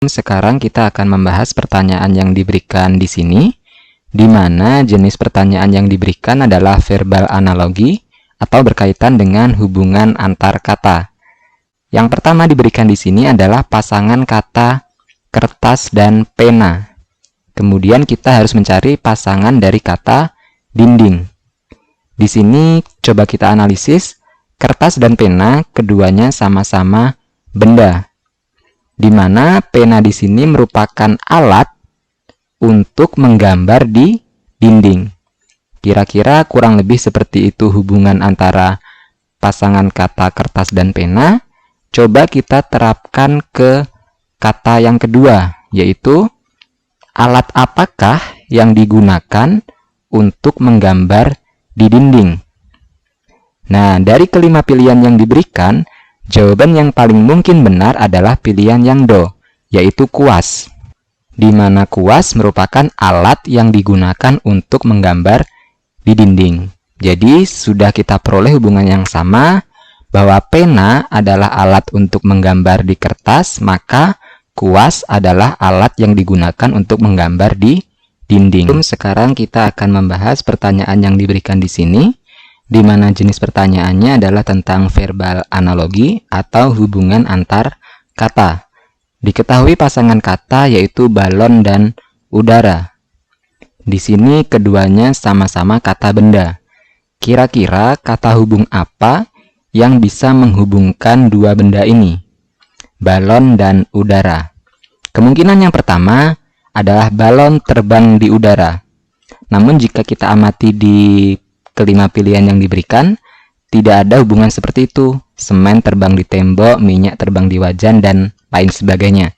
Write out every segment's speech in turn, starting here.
Sekarang kita akan membahas pertanyaan yang diberikan di sini, di mana jenis pertanyaan yang diberikan adalah verbal analogi atau berkaitan dengan hubungan antar kata. Yang pertama diberikan di sini adalah pasangan kata kertas dan pena. Kemudian kita harus mencari pasangan dari kata dinding. Di sini coba kita analisis, kertas dan pena keduanya sama-sama benda, di mana pena di sini merupakan alat untuk menggambar di dinding. Kira-kira kurang lebih seperti itu hubungan antara pasangan kata kertas dan pena. Coba kita terapkan ke kata yang kedua, yaitu alat apakah yang digunakan untuk menggambar di dinding. Nah, dari kelima pilihan yang diberikan, jawaban yang paling mungkin benar adalah pilihan yang do, yaitu kuas. Di mana kuas merupakan alat yang digunakan untuk menggambar di dinding. Jadi, sudah kita peroleh hubungan yang sama, bahwa pena adalah alat untuk menggambar di kertas, maka kuas adalah alat yang digunakan untuk menggambar di dinding. Sekarang kita akan membahas pertanyaan yang diberikan di sini, di mana jenis pertanyaannya adalah tentang verbal analogi atau hubungan antar kata. Diketahui pasangan kata yaitu balon dan udara. Di sini keduanya sama-sama kata benda. Kira-kira kata hubung apa yang bisa menghubungkan dua benda ini? Balon dan udara. Kemungkinan yang pertama adalah balon terbang di udara. Namun jika kita amati di kelima pilihan yang diberikan, tidak ada hubungan seperti itu. Semen terbang di tembok, minyak terbang di wajan, dan lain sebagainya.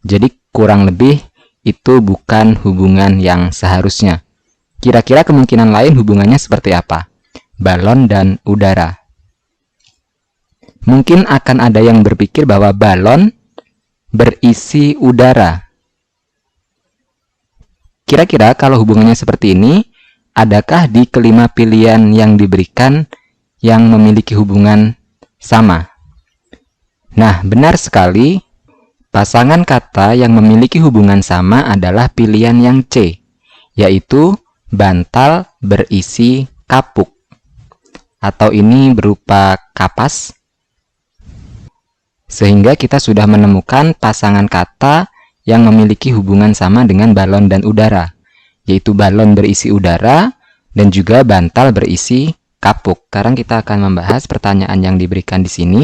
Jadi kurang lebih itu bukan hubungan yang seharusnya. Kira-kira kemungkinan lain hubungannya seperti apa? Balon dan udara. Mungkin akan ada yang berpikir bahwa balon berisi udara. Kira-kira kalau hubungannya seperti ini, adakah di kelima pilihan yang diberikan yang memiliki hubungan sama? Nah, benar sekali. Pasangan kata yang memiliki hubungan sama adalah pilihan yang C, yaitu bantal berisi kapuk. Atau ini berupa kapas. Sehingga kita sudah menemukan pasangan kata yang memiliki hubungan sama dengan balon dan udara, yaitu balon berisi udara dan juga bantal berisi kapuk. Sekarang kita akan membahas pertanyaan yang diberikan di sini,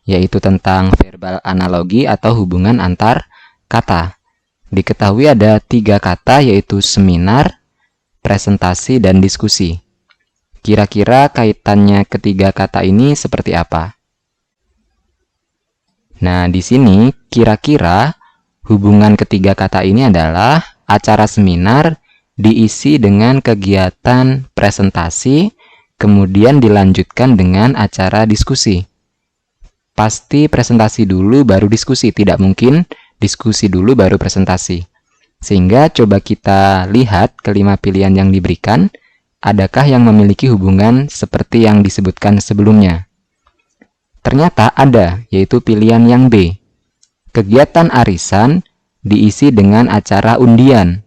yaitu tentang verbal analogi atau hubungan antar kata. Diketahui ada 3 kata, yaitu seminar, presentasi, dan diskusi. Kira-kira kaitannya ketiga kata ini seperti apa? Nah, di sini kira-kira hubungan ketiga kata ini adalah acara seminar diisi dengan kegiatan presentasi, kemudian dilanjutkan dengan acara diskusi. Pasti presentasi dulu baru diskusi, tidak mungkin diskusi dulu baru presentasi. Sehingga coba kita lihat kelima pilihan yang diberikan, adakah yang memiliki hubungan seperti yang disebutkan sebelumnya? Ternyata ada, yaitu pilihan yang B. Kegiatan arisan diisi dengan acara undian.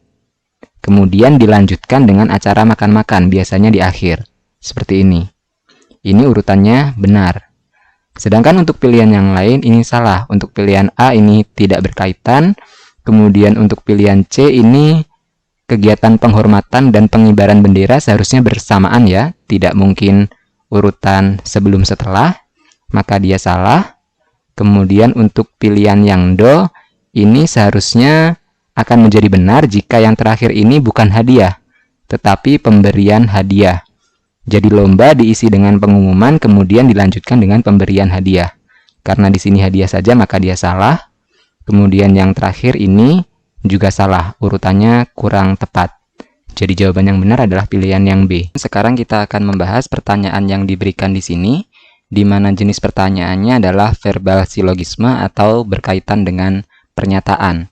Kemudian dilanjutkan dengan acara makan-makan, biasanya di akhir. Seperti ini. Ini urutannya benar. Sedangkan untuk pilihan yang lain ini salah. Untuk pilihan A ini tidak berkaitan. Kemudian untuk pilihan C ini kegiatan penghormatan dan pengibaran bendera seharusnya bersamaan ya. Tidak mungkin urutan sebelum setelah. Maka dia salah. Kemudian untuk pilihan yang do ini seharusnya akan menjadi benar jika yang terakhir ini bukan hadiah, tetapi pemberian hadiah. Jadi lomba diisi dengan pengumuman, kemudian dilanjutkan dengan pemberian hadiah. Karena di sini hadiah saja, maka dia salah. Kemudian yang terakhir ini juga salah, urutannya kurang tepat. Jadi jawaban yang benar adalah pilihan yang B. Sekarang kita akan membahas pertanyaan yang diberikan di sini, di mana jenis pertanyaannya adalah verbal silogisme atau berkaitan dengan pernyataan.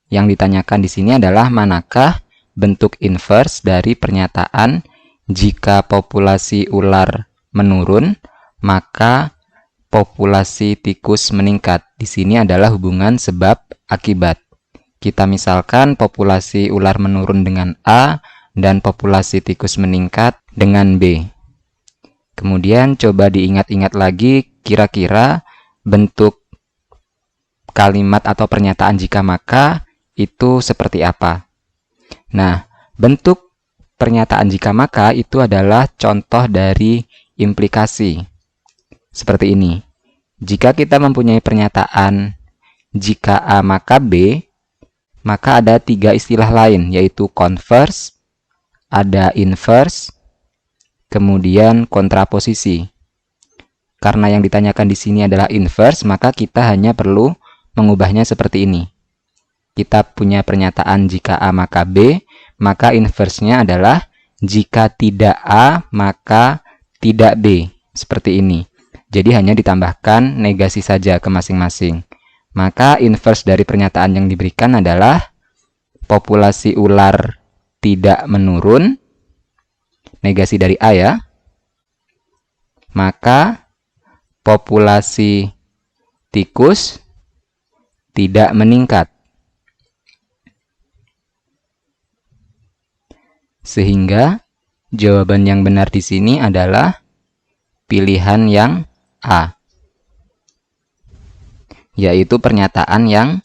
Yang ditanyakan di sini adalah manakah bentuk inverse dari pernyataan jika populasi ular menurun, maka populasi tikus meningkat. Di sini adalah hubungan sebab akibat. Kita misalkan populasi ular menurun dengan A dan populasi tikus meningkat dengan B. Kemudian coba diingat-ingat lagi kira-kira bentuk kalimat atau pernyataan jika maka itu seperti apa. Nah, bentuk pernyataan jika maka itu adalah contoh dari implikasi. Seperti ini. Jika kita mempunyai pernyataan jika A maka B, maka ada 3 istilah lain, yaitu converse, ada inverse, kemudian kontraposisi. Karena yang ditanyakan di sini adalah inverse, maka kita hanya perlu mengubahnya seperti ini. Kita punya pernyataan jika A maka B, maka inverse-nya adalah jika tidak A maka tidak B. Seperti ini. Jadi hanya ditambahkan negasi saja ke masing-masing. Maka inverse dari pernyataan yang diberikan adalah populasi ular tidak menurun, negasi dari A ya, maka populasi tikus tidak meningkat. Sehingga jawaban yang benar di sini adalah pilihan yang A, yaitu pernyataan yang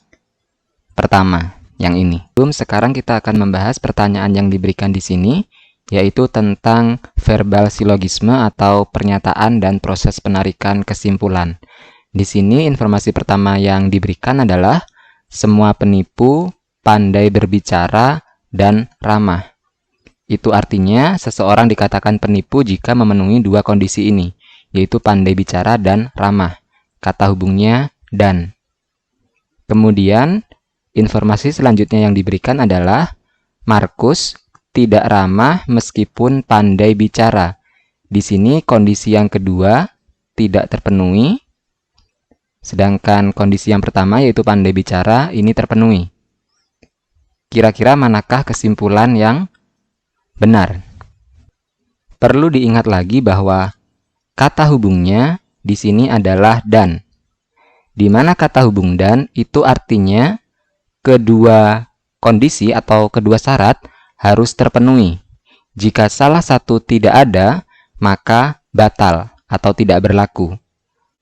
pertama, yang ini. Sekarang kita akan membahas pertanyaan yang diberikan di sini, yaitu tentang verbal silogisme atau pernyataan dan proses penarikan kesimpulan. Di sini informasi pertama yang diberikan adalah semua penipu pandai berbicara dan ramah. Itu artinya seseorang dikatakan penipu jika memenuhi 2 kondisi ini, yaitu pandai bicara dan ramah. Kata hubungnya dan. Kemudian, informasi selanjutnya yang diberikan adalah Markus tidak ramah meskipun pandai bicara. Di sini kondisi yang kedua tidak terpenuhi, sedangkan kondisi yang pertama yaitu pandai bicara ini terpenuhi. Kira-kira manakah kesimpulan yang benar? Perlu diingat lagi bahwa kata hubungnya di sini adalah dan. Di mana kata hubung dan itu artinya kedua kondisi atau kedua syarat harus terpenuhi. Jika salah satu tidak ada, maka batal atau tidak berlaku.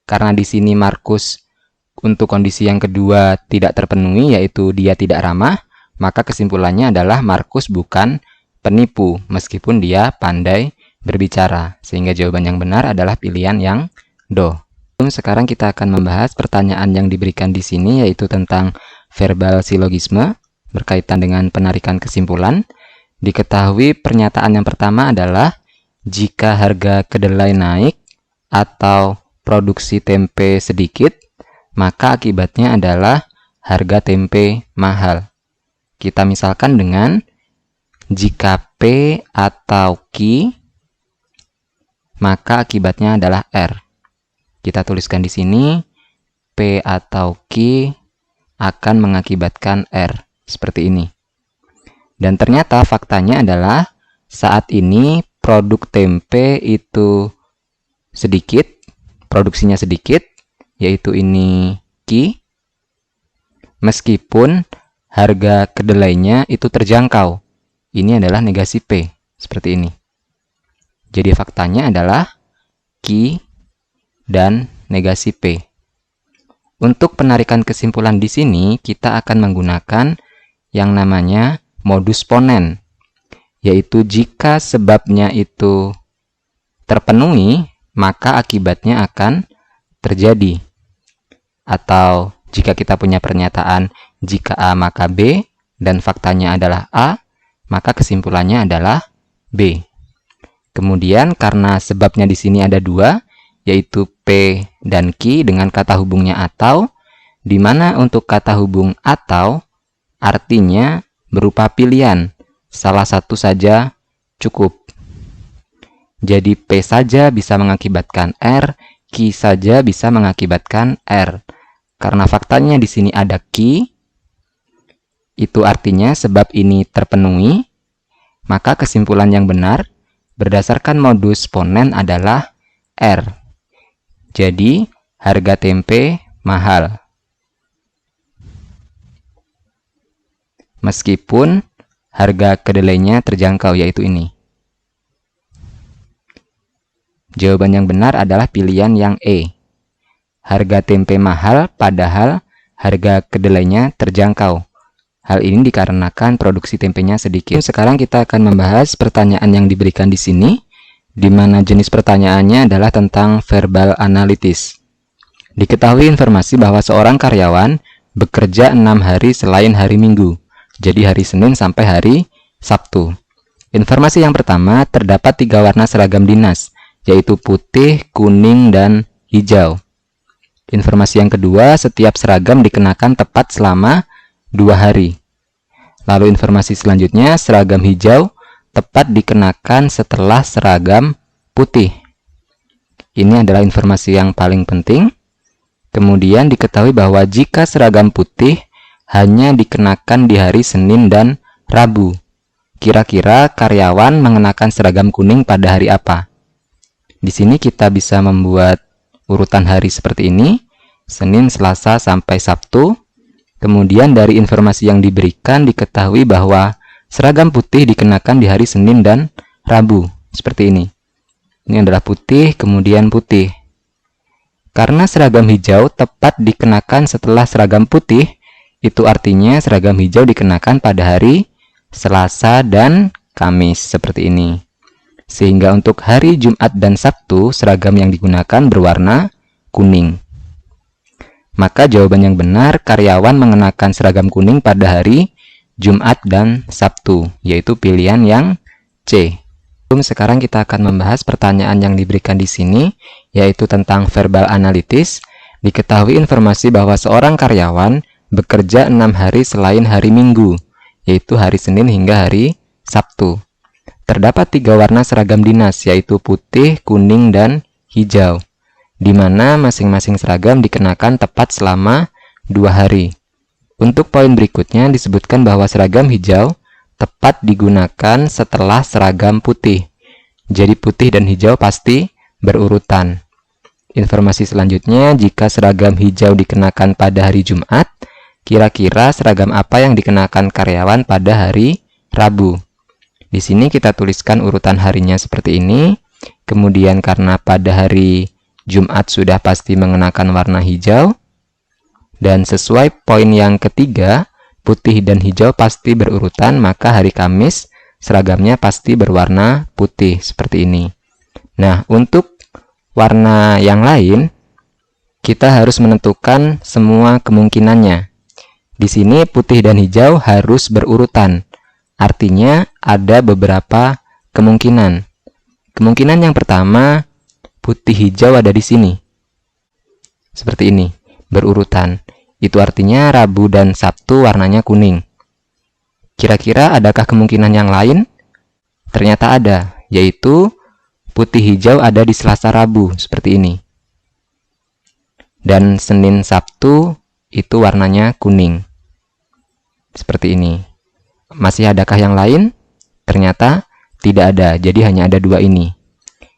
Karena di sini Markus untuk kondisi yang kedua tidak terpenuhi, yaitu dia tidak ramah, maka kesimpulannya adalah Markus bukan penipu meskipun dia pandai berbicara. Sehingga jawaban yang benar adalah pilihan yang do. Sekarang kita akan membahas pertanyaan yang diberikan di sini, yaitu tentang verbal silogisme berkaitan dengan penarikan kesimpulan. Diketahui pernyataan yang pertama adalah jika harga kedelai naik atau produksi tempe sedikit, maka akibatnya adalah harga tempe mahal. Kita misalkan dengan jika P atau Q, maka akibatnya adalah R. Kita tuliskan di sini, P atau Q akan mengakibatkan R. Seperti ini. Dan ternyata faktanya adalah saat ini produk tempe itu sedikit, produksinya sedikit, yaitu ini Q, meskipun harga kedelainya itu terjangkau. Ini adalah negasi P, seperti ini. Jadi faktanya adalah Q dan negasi P. Untuk penarikan kesimpulan di sini, kita akan menggunakan yang namanya modus ponen, yaitu jika sebabnya itu terpenuhi, maka akibatnya akan terjadi. Atau jika kita punya pernyataan jika A maka B, dan faktanya adalah A, maka kesimpulannya adalah B. Kemudian karena sebabnya di sini ada 2, yaitu P dan Q dengan kata hubungnya atau, di mana untuk kata hubung atau artinya berupa pilihan, salah satu saja cukup. Jadi P saja bisa mengakibatkan R, Q saja bisa mengakibatkan R. Karena faktanya di sini ada Q, itu artinya sebab ini terpenuhi, maka kesimpulan yang benar berdasarkan modus ponen adalah R. Jadi, harga tempe mahal. meskipun harga kedelainya terjangkau, yaitu ini. Jawaban yang benar adalah pilihan yang E. Harga tempe mahal padahal harga kedelainya terjangkau. Hal ini dikarenakan produksi tempenya sedikit. Sekarang kita akan membahas pertanyaan yang diberikan di sini, di mana jenis pertanyaannya adalah tentang verbal analitis. Diketahui informasi bahwa seorang karyawan bekerja 6 hari selain hari Minggu, jadi hari Senin sampai hari Sabtu. Informasi yang pertama, terdapat 3 warna seragam dinas, yaitu putih, kuning, dan hijau. Informasi yang kedua, setiap seragam dikenakan tepat selama 2 hari. Lalu informasi selanjutnya, seragam hijau tepat dikenakan setelah seragam putih. Ini adalah informasi yang paling penting. Kemudian diketahui bahwa jika seragam putih hanya dikenakan di hari Senin dan Rabu, kira-kira karyawan mengenakan seragam kuning pada hari apa? Di sini kita bisa membuat urutan hari seperti ini, Senin, Selasa, sampai Sabtu. Kemudian dari informasi yang diberikan diketahui bahwa seragam putih dikenakan di hari Senin dan Rabu, seperti ini. Ini adalah putih, kemudian putih. Karena seragam hijau tepat dikenakan setelah seragam putih, itu artinya seragam hijau dikenakan pada hari Selasa dan Kamis, seperti ini. Sehingga untuk hari Jumat dan Sabtu, seragam yang digunakan berwarna kuning. Maka jawaban yang benar, karyawan mengenakan seragam kuning pada hari Jumat dan Sabtu, yaitu pilihan yang C. Sekarang kita akan membahas pertanyaan yang diberikan di sini, yaitu tentang verbal analitis. Diketahui informasi bahwa seorang karyawan bekerja 6 hari selain hari Minggu, yaitu hari Senin hingga hari Sabtu. Terdapat 3 warna seragam dinas, yaitu putih, kuning, dan hijau, di mana masing-masing seragam dikenakan tepat selama 2 hari. Untuk poin berikutnya disebutkan bahwa seragam hijau tepat digunakan setelah seragam putih. Jadi putih dan hijau pasti berurutan. Informasi selanjutnya, jika seragam hijau dikenakan pada hari Jumat, kira-kira seragam apa yang dikenakan karyawan pada hari Rabu? Di sini kita tuliskan urutan harinya seperti ini. Kemudian karena pada hari Jumat sudah pasti mengenakan warna hijau, dan sesuai poin yang ketiga, putih dan hijau pasti berurutan, maka hari Kamis seragamnya pasti berwarna putih, seperti ini. Nah, untuk warna yang lain, kita harus menentukan semua kemungkinannya. Di sini putih dan hijau harus berurutan, artinya ada beberapa kemungkinan. Kemungkinan yang pertama, putih hijau ada di sini. Seperti ini, berurutan. Itu artinya Rabu dan Sabtu warnanya kuning. Kira-kira adakah kemungkinan yang lain? Ternyata ada, yaitu putih hijau ada di Selasa Rabu, seperti ini. Dan Senin Sabtu itu warnanya kuning. Seperti ini. Masih adakah yang lain? Ternyata tidak ada, jadi hanya ada 2 ini.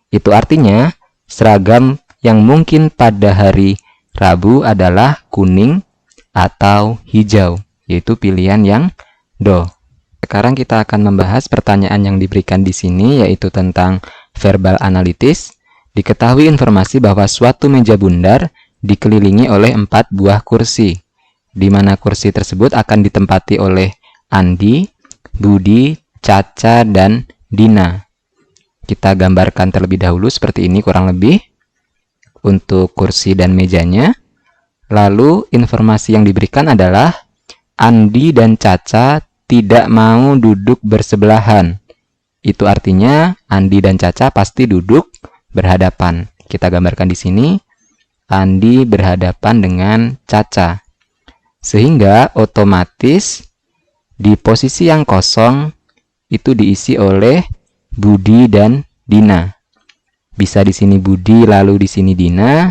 Itu artinya seragam yang mungkin pada hari Rabu adalah kuning atau hijau, yaitu pilihan yang do. Sekarang kita akan membahas pertanyaan yang diberikan di sini, yaitu tentang verbal analitis. Diketahui informasi bahwa suatu meja bundar dikelilingi oleh 4 buah kursi, di mana kursi tersebut akan ditempati oleh Andi, Budi, Caca, dan Dina. Kita gambarkan terlebih dahulu seperti ini kurang lebih untuk kursi dan mejanya. Lalu informasi yang diberikan adalah Andi dan Caca tidak mau duduk bersebelahan. Itu artinya Andi dan Caca pasti duduk berhadapan. Kita gambarkan di sini, Andi berhadapan dengan Caca. Sehingga otomatis di posisi yang kosong itu diisi oleh Budi dan Dina. Bisa di sini Budi lalu di sini Dina,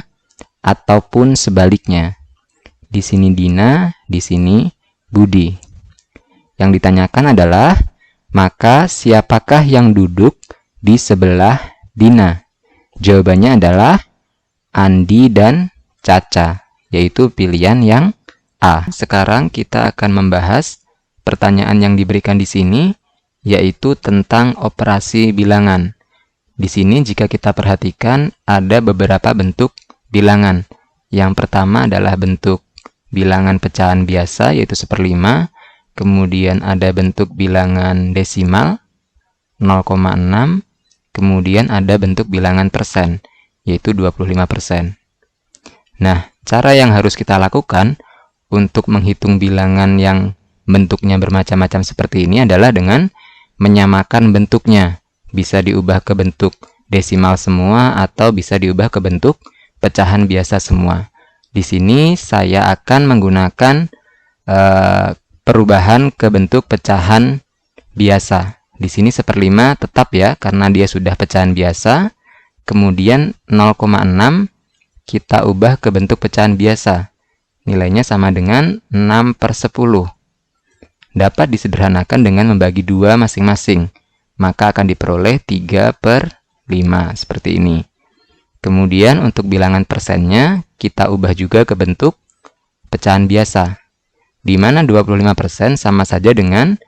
ataupun sebaliknya. Di sini Dina, di sini Budi. Yang ditanyakan adalah, maka siapakah yang duduk di sebelah Dina? Jawabannya adalah Andi dan Caca, yaitu pilihan yang A. Sekarang kita akan membahas pertanyaan yang diberikan di sini, yaitu tentang operasi bilangan. Di sini jika kita perhatikan ada beberapa bentuk bilangan. Yang pertama adalah bentuk bilangan pecahan biasa, yaitu 1/5. Kemudian ada bentuk bilangan desimal, 0,6. Kemudian ada bentuk bilangan persen, yaitu 25%. Nah, cara yang harus kita lakukan untuk menghitung bilangan yang bentuknya bermacam-macam seperti ini adalah dengan menyamakan bentuknya. Bisa diubah ke bentuk desimal semua atau bisa diubah ke bentuk pecahan biasa semua. Di sini saya akan menggunakan perubahan ke bentuk pecahan biasa. Di sini 1/5 tetap ya, karena dia sudah pecahan biasa. Kemudian 0,6 kita ubah ke bentuk pecahan biasa. Nilainya sama dengan 6/10. Dapat disederhanakan dengan membagi 2 masing-masing. Maka akan diperoleh 3/5 seperti ini. Kemudian untuk bilangan persennya kita ubah juga ke bentuk pecahan biasa, di mana 25% sama saja dengan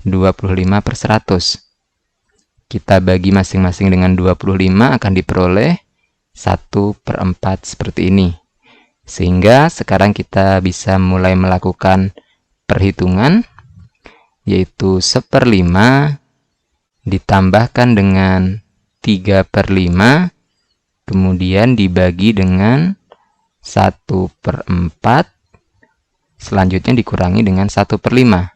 25/100. Kita bagi masing-masing dengan 25 akan diperoleh 1/4 seperti ini. Sehingga sekarang kita bisa mulai melakukan perhitungan, yaitu 1/5 ditambahkan dengan 3/5, kemudian dibagi dengan 1/4, selanjutnya dikurangi dengan 1/5.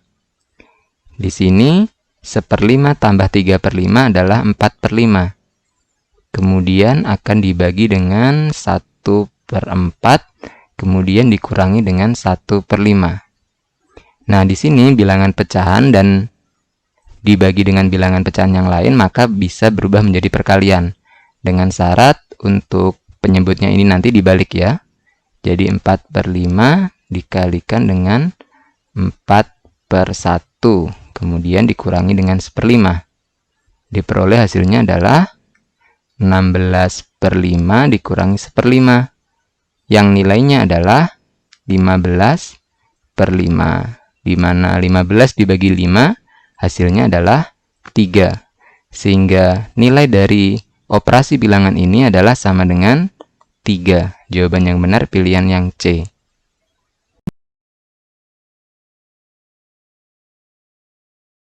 Di sini 1/5 tambah 3/5 adalah 4/5. Kemudian akan dibagi dengan 1/4, kemudian dikurangi dengan 1/5. Nah, di sini bilangan pecahan dan dibagi dengan bilangan pecahan yang lain, maka bisa berubah menjadi perkalian. Dengan syarat untuk penyebutnya ini nanti dibalik ya. Jadi 4/5 dikalikan dengan 4/1, kemudian dikurangi dengan 1/5. Diperoleh hasilnya adalah 16/5 dikurangi 1/5, yang nilainya adalah 15/5, di mana 15 dibagi 5 hasilnya adalah 3. Sehingga nilai dari operasi bilangan ini adalah sama dengan 3. Jawaban yang benar pilihan yang C.